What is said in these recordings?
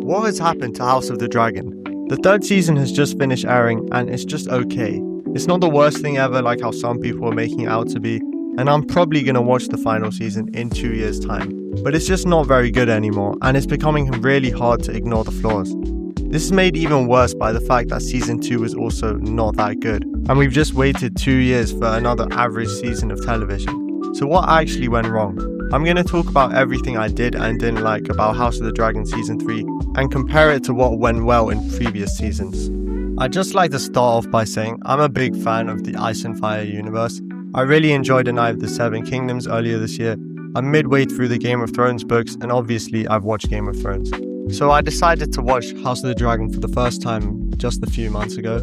what has happened to House of the Dragon? The third season has just finished airing and it's just okay. It's not the worst thing ever like how some people are making it out to be, and I'm probably going to watch the final season in 2 years' time. But it's just not very good anymore, and it's becoming really hard to ignore the flaws. This is made even worse by the fact that season 2 is also not that good, and we've just waited 2 years for another average season of television. So what actually went wrong? I'm going to talk about everything I did and didn't like about House of the Dragon season 3 and compare it to what went well in previous seasons. I'd just like to start off by saying I'm a big fan of the Ice and Fire universe. I really enjoyed A Night of the Seven Kingdoms earlier this year. I'm midway through the Game of Thrones books, and obviously I've watched Game of Thrones. So I decided to watch House of the Dragon for the first time just a few months ago.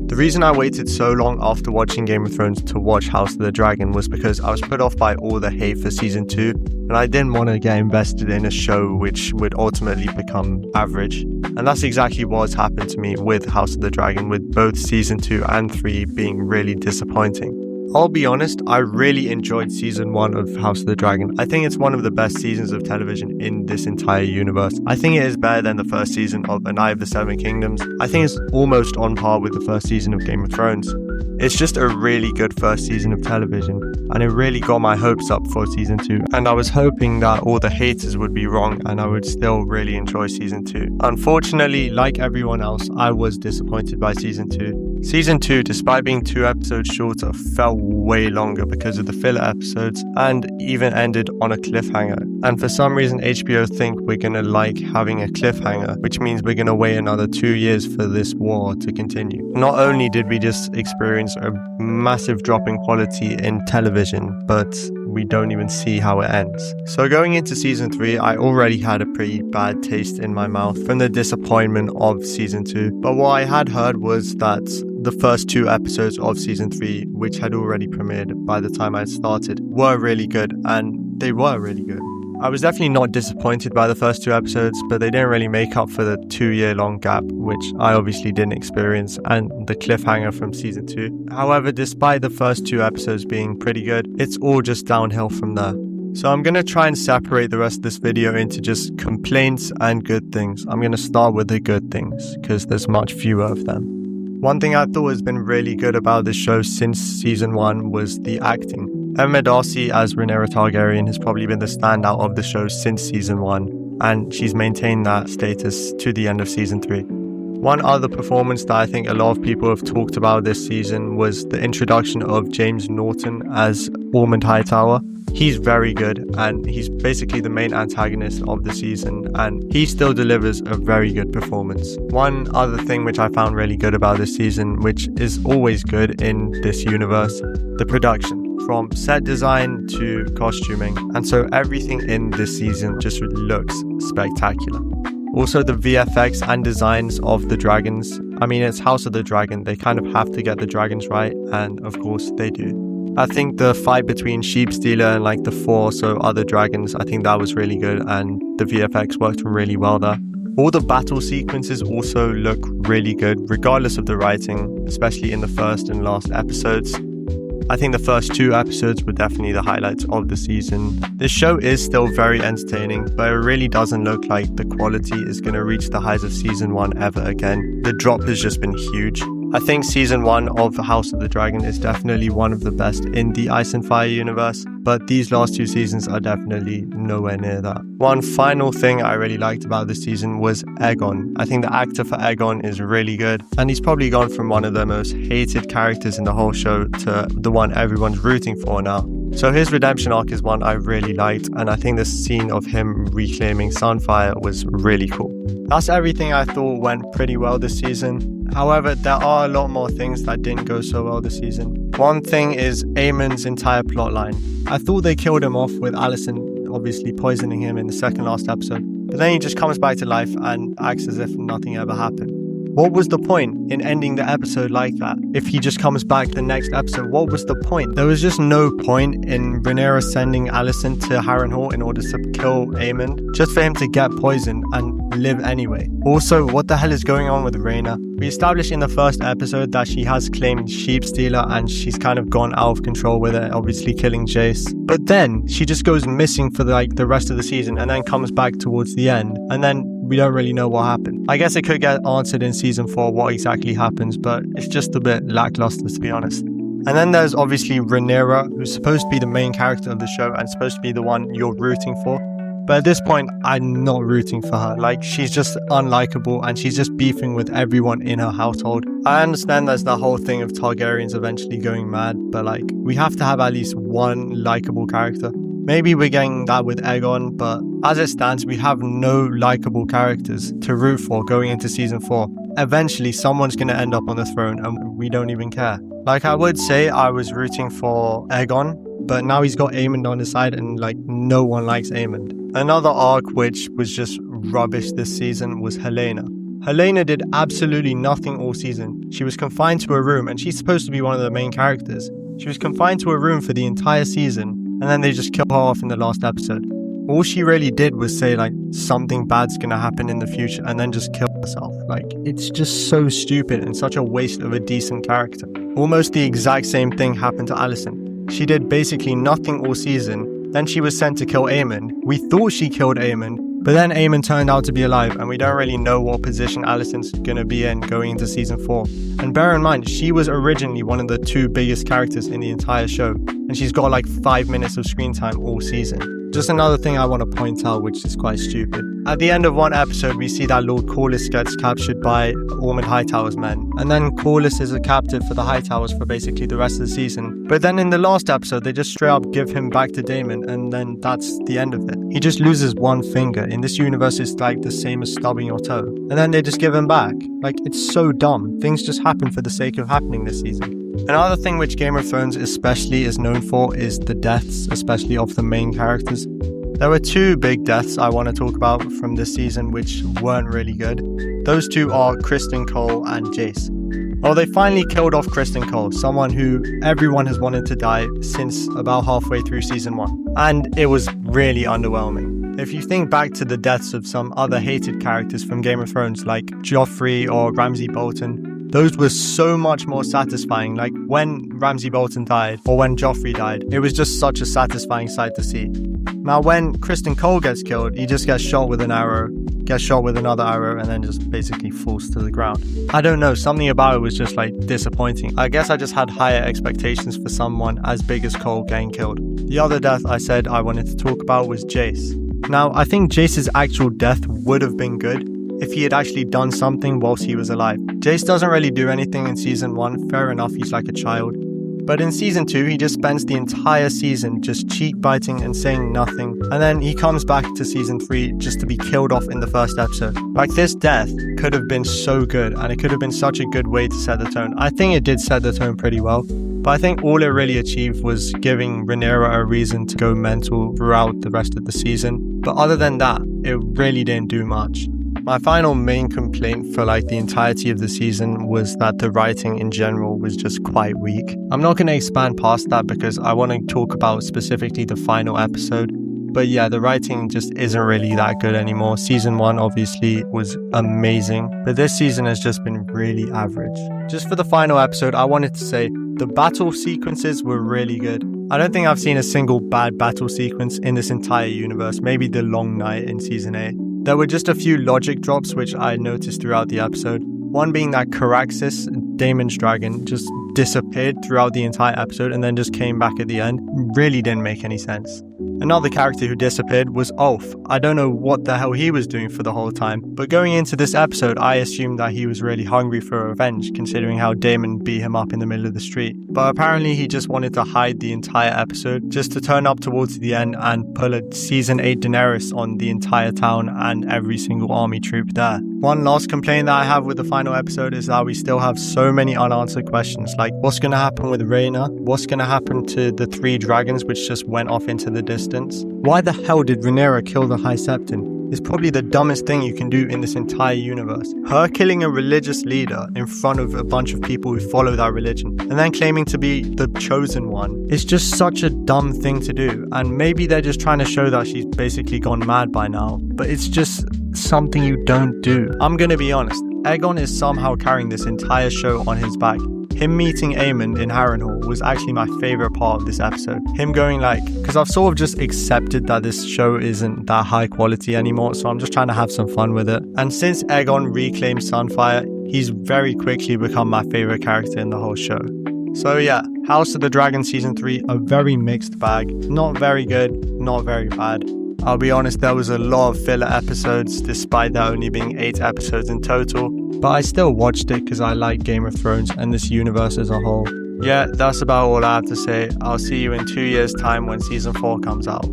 The reason I waited so long after watching Game of Thrones to watch House of the Dragon was because I was put off by all the hate for season 2, and I didn't want to get invested in a show which would ultimately become average. And that's exactly what's happened to me with House of the Dragon, with both season 2 and 3 being really disappointing. I'll be honest, I really enjoyed season 1 of House of the Dragon. I think it's one of the best seasons of television in this entire universe. I think it is better than the first season of A Night of the Seven Kingdoms. I think it's almost on par with the first season of Game of Thrones. It's just a really good first season of television, and it really got my hopes up for season 2. And I was hoping that all the haters would be wrong and I would still really enjoy season 2. Unfortunately, like everyone else, I was disappointed by season 2. Season 2, despite being 2 episodes shorter, felt way longer because of the filler episodes and even ended on a cliffhanger. And for some reason, HBO think we're gonna like having a cliffhanger, which means we're gonna wait another 2 years for this war to continue. Not only did we just experience a massive drop in quality in television, but we don't even see how it ends. So going into season 3, I already had a pretty bad taste in my mouth from the disappointment of season 2. But what I had heard was that the first 2 episodes of season 3, which had already premiered by the time I started, were really good, and they were really good. I was definitely not disappointed by the first 2 episodes, but they didn't really make up for the 2-year-long gap, which I obviously didn't experience, and the cliffhanger from season 2. However, despite the first 2 episodes being pretty good, it's all just downhill from there. So I'm going to try and separate the rest of this video into just complaints and good things. I'm going to start with the good things, because there's much fewer of them. One thing I thought has been really good about this show since season 1 was the acting. Emma Darcy as Rhaenyra Targaryen has probably been the standout of the show since season 1, and she's maintained that status to the end of season 3. One other performance that I think a lot of people have talked about this season was the introduction of James Norton as Ormond Hightower. He's very good, and he's basically the main antagonist of the season, and he still delivers a very good performance. One other thing which I found really good about this season, which is always good in this universe, the production. From set design to costuming, and so everything in this season just looks spectacular. Also the VFX and designs of the dragons. I mean, it's House of the Dragon, they kind of have to get the dragons right, and of course they do. I think the fight between Sheepstealer and like the 4 or so other dragons, I think that was really good, and the VFX worked really well there. All the battle sequences also look really good, regardless of the writing, especially in the first and last episodes. I think the first 2 episodes were definitely the highlights of the season. This show is still very entertaining, but it really doesn't look like the quality is going to reach the highs of season 1 ever again. The drop has just been huge. I think season 1 of House of the Dragon is definitely one of the best in the Ice and Fire universe, but these last 2 seasons are definitely nowhere near that. One final thing I really liked about this season was Aegon. I think the actor for Aegon is really good, and he's probably gone from one of the most hated characters in the whole show to the one everyone's rooting for now. So his redemption arc is one I really liked, and I think the scene of him reclaiming Sunfire was really cool. That's everything I thought went pretty well this season. However, there are a lot more things that didn't go so well this season. One thing is Aemon's entire plotline. I thought they killed him off with Alicent obviously poisoning him in the second last episode, but then he just comes back to life and acts as if nothing ever happened. What was the point in ending the episode like that? If he just comes back the next episode, what was the point? There was just no point in Rhaenyra sending Alicent to Harrenhal in order to kill Aemon, just for him to get poisoned and live anyway. Also, what the hell is going on with Rhaena? We established in the first episode that she has claimed Sheepstealer and she's kind of gone out of control with it, obviously killing Jace. But then she just goes missing for the rest of the season and then comes back towards the end. And then we don't really know what happened. I guess it could get answered in season 4 what exactly happens, but it's just a bit lackluster, to be honest. And then there's obviously Rhaenyra, who's supposed to be the main character of the show and supposed to be the one you're rooting for. But at this point, I'm not rooting for her. Like, she's just unlikable and she's just beefing with everyone in her household. I understand there's the whole thing of Targaryens eventually going mad, but like, we have to have at least one likable character. Maybe we're getting that with Aegon, but as it stands, we have no likable characters to root for going into season 4. Eventually, someone's going to end up on the throne and we don't even care. Like, I would say I was rooting for Aegon, but now he's got Aemond on his side and like no one likes Aemond. Another arc which was just rubbish this season was Helaena. Helaena did absolutely nothing all season. She was confined to a room and she's supposed to be one of the main characters. She was confined to a room for the entire season and then they just killed her off in the last episode. All she really did was say like something bad's gonna happen in the future and then just kill herself. Like, it's just so stupid and such a waste of a decent character. Almost the exact same thing happened to Alicent. She did basically nothing all season. Then she was sent to kill Aemond. We thought she killed Aemond, but then Aemond turned out to be alive and we don't really know what position Alicent's gonna be in going into season 4. And bear in mind, she was originally one of the 2 biggest characters in the entire show and she's got like 5 minutes of screen time all season. Just another thing I want to point out, which is quite stupid. At the end of one episode, we see that Lord Corlys gets captured by Ormond Hightower's men. And then Corlys is a captive for the Hightowers for basically the rest of the season. But then in the last episode, they just straight up give him back to Daemon, and then that's the end of it. He just loses one finger. In this universe, it's like the same as stubbing your toe. And then they just give him back. Like, it's so dumb. Things just happen for the sake of happening this season. Another thing which Game of Thrones especially is known for is the deaths, especially of the main characters. There were 2 big deaths I want to talk about from this season which weren't really good. Those 2 are Criston Cole and Jace. Well, they finally killed off Criston Cole, someone who everyone has wanted to die since about halfway through season 1. And it was really underwhelming. If you think back to the deaths of some other hated characters from Game of Thrones like Joffrey or Ramsay Bolton, those were so much more satisfying. Like when Ramsay Bolton died or when Joffrey died, it was just such a satisfying sight to see. Now when Criston Cole gets killed, he just gets shot with an arrow, gets shot with another arrow, and then just basically falls to the ground. I don't know, something about it was just like disappointing. I guess I just had higher expectations for someone as big as Cole getting killed. The other death I said I wanted to talk about was Jace. Now I think Jace's actual death would have been good if he had actually done something whilst he was alive. Jace doesn't really do anything in season 1, fair enough, he's like a child. But in season 2, he just spends the entire season just cheek biting and saying nothing. And then he comes back to season 3 just to be killed off in the first episode. Like, this death could have been so good and it could have been such a good way to set the tone. I think it did set the tone pretty well. But I think all it really achieved was giving Rhaenyra a reason to go mental throughout the rest of the season. But other than that, it really didn't do much. My final main complaint for like the entirety of the season was that the writing in general was just quite weak. I'm not going to expand past that because I want to talk about specifically the final episode. But yeah, the writing just isn't really that good anymore. Season 1 obviously was amazing, but this season has just been really average. Just for the final episode, I wanted to say the battle sequences were really good. I don't think I've seen a single bad battle sequence in this entire universe, maybe the Long Night in season 8. There were just a few logic drops which I noticed throughout the episode. One being that Caraxes, Daemon's dragon, just disappeared throughout the entire episode and then just came back at the end. Really didn't make any sense. Another character who disappeared was Ulf. I don't know what the hell he was doing for the whole time, but going into this episode, I assumed that he was really hungry for revenge, considering how Daemon beat him up in the middle of the street. But apparently he just wanted to hide the entire episode, just to turn up towards the end and pull a season 8 Daenerys on the entire town and every single army troop there. One last complaint that I have with the final episode is that we still have so many unanswered questions, like what's going to happen with Rhaena? What's going to happen to the 3 dragons which just went off into the distance? Why the hell did Rhaenyra kill the High Septon? It's probably the dumbest thing you can do in this entire universe. Her killing a religious leader in front of a bunch of people who follow that religion and then claiming to be the chosen one is just such a dumb thing to do. And maybe they're just trying to show that she's basically gone mad by now, but it's just something you don't do. I'm gonna be honest, Aegon is somehow carrying this entire show on his back. him meeting Aemond in Harrenhal was actually my favorite part of this episode. Him going like, because I've sort of just accepted that this show isn't that high quality anymore, so I'm just trying to have some fun with it. And since Aegon reclaimed Sunfire, he's very quickly become my favorite character in the whole show. So yeah, House of the Dragon Season 3, a very mixed bag. Not very good, not very bad. I'll be honest, there was a lot of filler episodes despite there only being 8 episodes in total. But I still watched it because I like Game of Thrones and this universe as a whole. Yeah, that's about all I have to say. I'll see you in 2 years' time when Season 4 comes out.